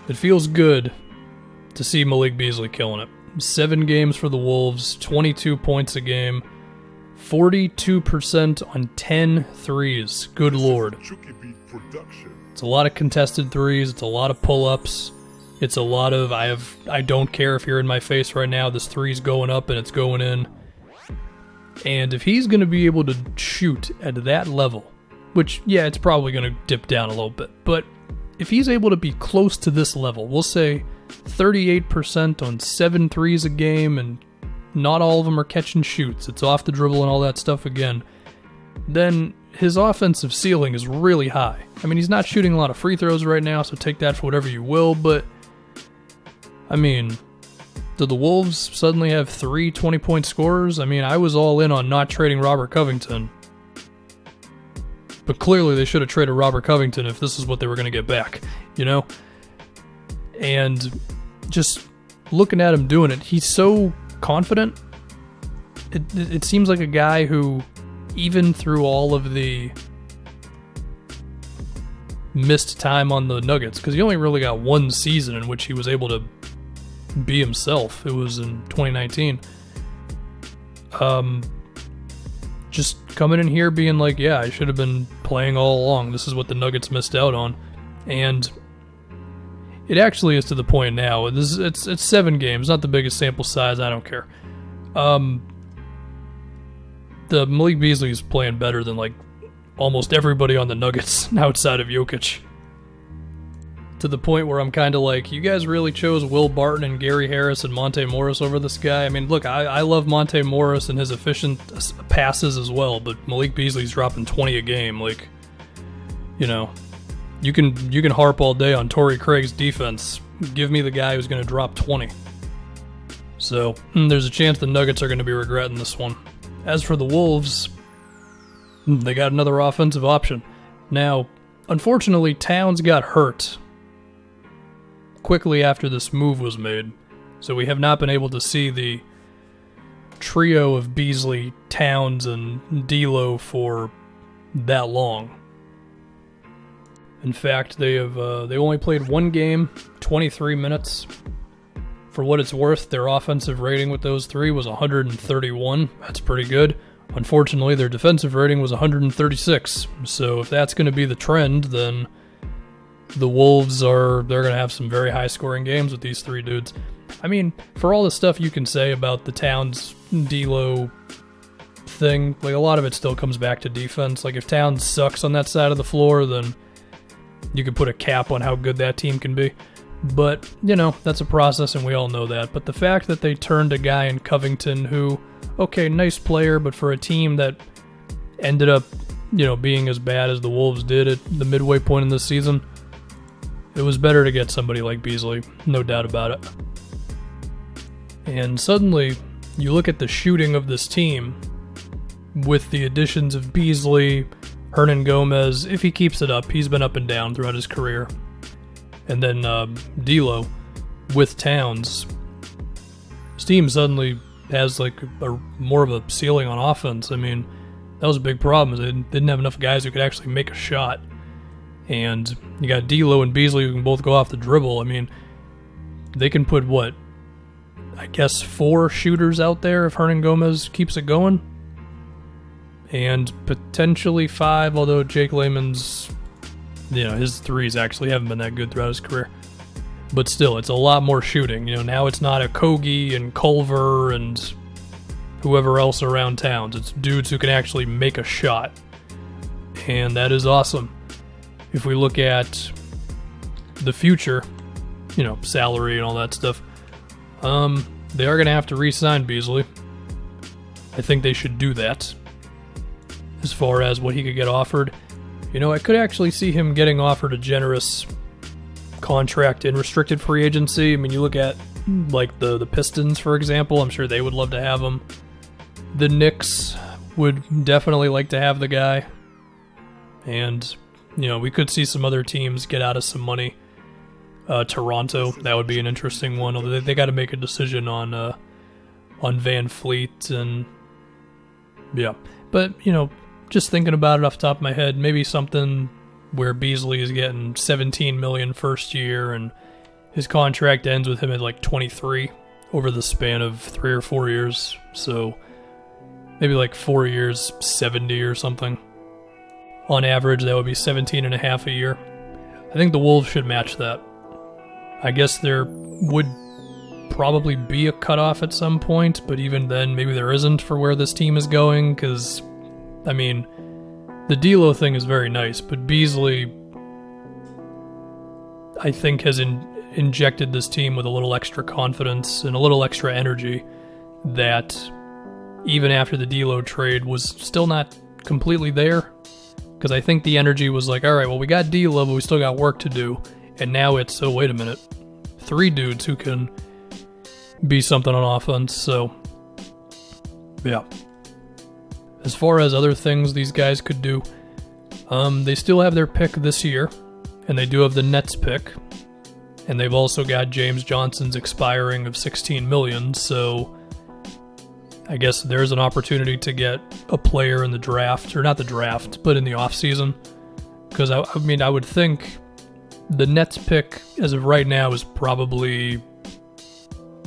It feels good to see Malik Beasley killing it. 7 games for the Wolves, 22 points a game, 42% on 10 threes. Good lord. It's a lot of contested threes. It's a lot of pull-ups. It's a lot of, I don't care if you're in my face right now. This three's going up and it's going in. And if he's going to be able to shoot at that level, which, yeah, it's probably going to dip down a little bit, but if he's able to be close to this level, we'll say 38% on 7 threes a game, and not all of them are catch and shoots, it's off the dribble and all that stuff again, then his offensive ceiling is really high. I mean, he's not shooting a lot of free throws right now, so take that for whatever you will, but, I mean, do the Wolves suddenly have 3 20-point scorers? I mean, I was all in on not trading Robert Covington, but clearly they should have traded Robert Covington if this is what they were going to get back, you know? And just looking at him doing it, he's so confident. It seems like a guy who, even through all of the missed time on the Nuggets, because he only really got 1 season in which he was able to be himself. It was in 2019. Just coming in here being like, yeah, I should have been playing all along. This is what the Nuggets missed out on. And it actually is to the point now. It's 7 games, not the biggest sample size. I don't care. The Malik Beasley is playing better than like almost everybody on the Nuggets outside of Jokic. To the point where I'm kind of like, you guys really chose Will Barton and Gary Harris and Monte Morris over this guy? I mean, look, I love Monte Morris and his efficient passes as well, but Malik Beasley's dropping 20 a game. Like, you know, you can harp all day on Torrey Craig's defense. Give me the guy who's going to drop 20. So, there's a chance the Nuggets are going to be regretting this one. As for the Wolves, they got another offensive option. Now, unfortunately, Towns got hurt quickly after this move was made, so we have not been able to see the trio of Beasley, Towns, and D'Lo for that long. In fact, they only played 1 game, 23 minutes. For what it's worth, their offensive rating with those 3 was 131. That's pretty good. Unfortunately, their defensive rating was 136. So if that's going to be the trend, then the Wolves they're going to have some very high-scoring games with these 3 dudes. I mean, for all the stuff you can say about the Towns D'Lo thing, like a lot of it still comes back to defense. Like if Towns sucks on that side of the floor, then you could put a cap on how good that team can be. But, you know, that's a process and we all know that. But the fact that they turned a guy in Covington who, okay, nice player, but for a team that ended up, you know, being as bad as the Wolves did at the midway point in this season, it was better to get somebody like Beasley, no doubt about it. And suddenly, you look at the shooting of this team with the additions of Beasley, Hernan Gomez. If he keeps it up, he's been up and down throughout his career. And then D'Lo with Towns. This team suddenly has like more of a ceiling on offense. I mean, that was a big problem. They didn't have enough guys who could actually make a shot. And you got D'Lo and Beasley who can both go off the dribble. I mean, they can put, what, I guess 4 shooters out there if Hernan Gomez keeps it going. And potentially 5, although Jake Layman's, you know, his threes actually haven't been that good throughout his career. But still, it's a lot more shooting. You know, now it's not a Kogi and Culver and whoever else around Towns. It's dudes who can actually make a shot. And that is awesome. If we look at the future, you know, salary and all that stuff, they are going to have to re-sign Beasley. I think they should do that. As far as what he could get offered, you know, I could actually see him getting offered a generous contract in restricted free agency. I mean, you look at, like, the Pistons, for example. I'm sure they would love to have him. The Knicks would definitely like to have the guy. And, you know, we could see some other teams get out of some money. Toronto, that would be an interesting one. Although they got to make a decision on Van Fleet and yeah. But, you know, just thinking about it off the top of my head, maybe something where Beasley is getting $17 million first year and His contract ends with him at like 23 over the span of 3 or 4 years. So maybe like 4 years, 70 or something. On average, that would be 17 and a half a year. I think the Wolves should match that. I guess there would probably be a cutoff at some point, but even then, maybe there isn't for where this team is going, because, I mean, the D'Lo thing is very nice, but Beasley, I think, has injected this team with a little extra confidence and a little extra energy that, even after the D'Lo trade, was still not completely there. Because I think the energy was like, all right, well, we got D'Lo, but we still got work to do. And now it's, oh, wait a minute. 3 dudes who can be something on offense. So, yeah. As far as other things these guys could do, they still have their pick this year. And they do have the Nets pick. And they've also got James Johnson's expiring of $16 million. So I guess there's an opportunity to get a player in the draft, or not the draft, but in the offseason. Because, I mean, I would think the Nets pick, as of right now, is probably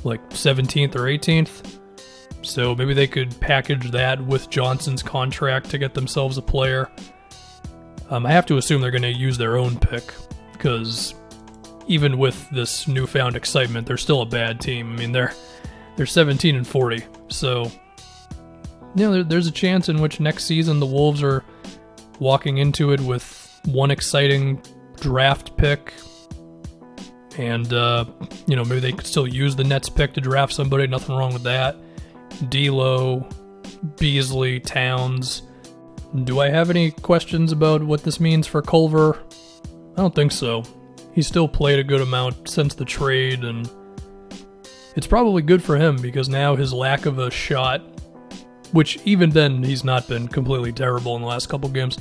like 17th or 18th. So maybe they could package that with Johnson's contract to get themselves a player. I have to assume they're going to use their own pick, because even with this newfound excitement, they're still a bad team. I mean, they're 17 and 40. So, you know, there's a chance in which next season the Wolves are walking into it with one exciting draft pick, and you know, maybe they could still use the Nets pick to draft somebody. Nothing wrong with that. D'Lo, Beasley, Towns. Do I have any questions about what this means for Culver? I don't think so. He's still played a good amount since the trade, and it's probably good for him because now his lack of a shot, which even then he's not been completely terrible in the last couple games,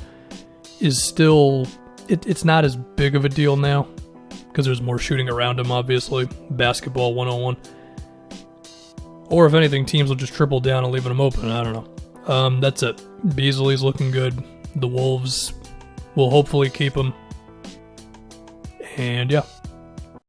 is still, it's not as big of a deal now because there's more shooting around him, obviously. Basketball 101. Or if anything, teams will just triple down and leave him open. I don't know. That's it. Beasley's looking good. The Wolves will hopefully keep him. And yeah.